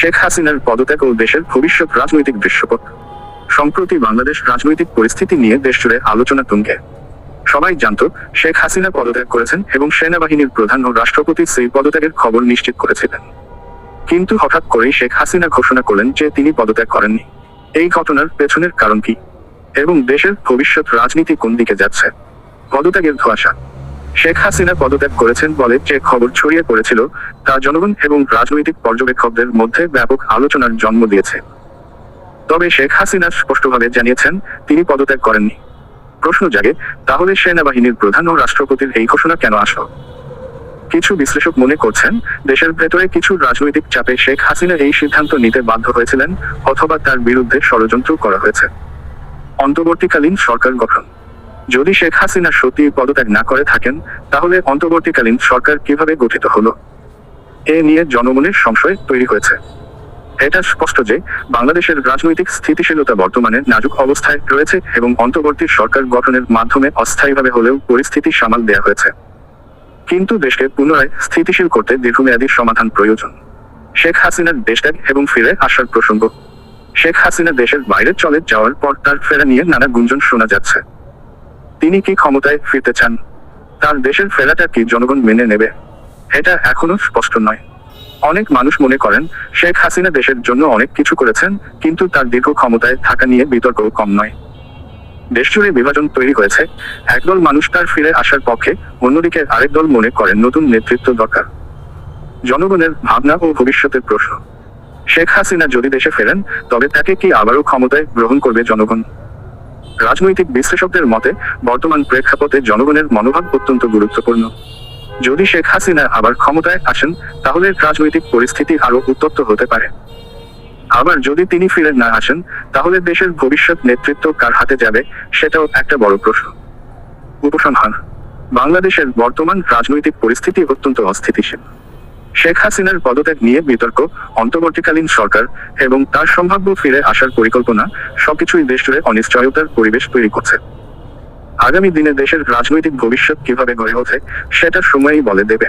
শেখ হাসিনার পদত্যাগ ও দেশের ভবিষ্যৎ রাজনৈতিক দৃশ্যপট। সম্প্রতি বাংলাদেশ রাজনৈতিক পরিস্থিতি নিয়ে দেশজুড়ে আলোচনা তুঙ্গে। সবাই জানত শেখ হাসিনা পদত্যাগ করেছেন এবং সেনাবাহিনীর প্রধান ও রাষ্ট্রপতি সেই পদত্যাগের খবর নিশ্চিত করেছিলেন। কিন্তু হঠাৎ করেই শেখ হাসিনা ঘোষণা করলেন যে তিনি পদত্যাগ করেননি। এই ঘটনার পেছনের কারণ কি এবং দেশের ভবিষ্যৎ রাজনীতি কোন দিকে যাচ্ছে? পদত্যাগের ধোঁয়াশা। শেখ হাসিনা পদত্যাগ করেছেন বলে যে খবর ছড়িয়ে পড়েছিল তা জনগণ এবং রাজনৈতিক পর্যবেক্ষকদের মধ্যে ব্যাপক আলোচনার জন্ম দিয়েছে। তবে শেখ হাসিনা স্পষ্টভাবে জানিয়েছেন তিনি পদত্যাগ করেননি। প্রশ্ন জাগে, তাহলে সেনাবাহিনীর প্রধান ও রাষ্ট্রপতির এই ঘোষণা কেন আসলো? কিছু বিশ্লেষক মনে করছেন দেশের ভেতরে কিছু রাজনৈতিক চাপে শেখ হাসিনা এই সিদ্ধান্ত নিতে বাধ্য হয়েছিলেন, অথবা তার বিরুদ্ধে ষড়যন্ত্র করা হয়েছে। অন্তর্বর্তীকালীন সরকার গঠন। যদি শেখ হাসিনা সত্যি পদত্যাগ না করে থাকেন, তাহলে অন্তর্বর্তীকালীন সরকার কিভাবে গঠিত হলো? এ নিয়ে জনমনের সংশয় তৈরি হয়েছে। এটা স্পষ্ট যে বাংলাদেশের রাজনৈতিক স্থিতিশীলতা বর্তমানে নাজুক অবস্থায় রয়েছে এবং অন্তর্বর্তী সরকার গঠনের মাধ্যমে অস্থায়ীভাবে হলেও পরিস্থিতি সামাল দেওয়া হয়েছে। কিন্তু দেশকে পুনরায় স্থিতিশীল করতে দীর্ঘমেয়াদী সমাধান প্রয়োজন। শেখ হাসিনার দেশত্যাগ এবং ফিরে আসার প্রসঙ্গ। শেখ হাসিনা দেশের বাইরে চলে যাওয়ার পর তার ফেরা নিয়ে নানা গুঞ্জন শোনা যাচ্ছে। তিনি কি ক্ষমতায় ফিরতে চান? তার দেশের ফেরাটা কি জনগণ মেনে নেবে? এটা এখনো স্পষ্ট নয়। অনেক মানুষ মনে করেন শেখ হাসিনা দেশের জন্য অনেক কিছু করেছেন, কিন্তু তার দীর্ঘ ক্ষমতায় থাকা নিয়ে বিতর্কও কম নয়। দেশজুড়ে বিভাজন তৈরি হয়েছে। একদল মানুষ তার ফিরে আসার পক্ষে, অন্যদিকে আরেক দল মনে করেন নতুন নেতৃত্ব দরকার। জনগণের ভাবনা ও ভবিষ্যতের প্রশ্ন। শেখ হাসিনা যদি দেশে ফেরেন, তবে তাকে কি আবারও ক্ষমতায় গ্রহণ করবে জনগণ? রাজনৈতিক বিশ্লেষকদের মতে বর্তমান প্রেক্ষাপটে জনগণের মনোভাব অত্যন্ত গুরুত্বপূর্ণ। যদি শেখ হাসিনা আবার ক্ষমতায় আসেন, তাহলে রাজনৈতিক পরিস্থিতি আরো উত্তপ্ত হতে পারে। আবার যদি তিনি ফিরে না আসেন, তাহলে দেশের ভবিষ্যৎ নেতৃত্ব কার হাতে যাবে, সেটাও একটা বড় প্রশ্ন। উপসংহার: বাংলাদেশের বর্তমান রাজনৈতিক পরিস্থিতি অত্যন্ত অস্থিতিশীল। শেখ হাসিনার পদত্যাগ নিয়ে বিতর্ক, অন্তর্বর্তীকালীন সরকার এবং তার সম্ভাব্য ফিরে আসার পরিকল্পনা সবকিছুই দেশজুড়ে অনিশ্চয়তার পরিবেশ তৈরি করছে। আগামী দিনে দেশের রাজনৈতিক ভবিষ্যৎ কিভাবে গড়ে ওঠে, সেটা সময়ই বলে দেবে।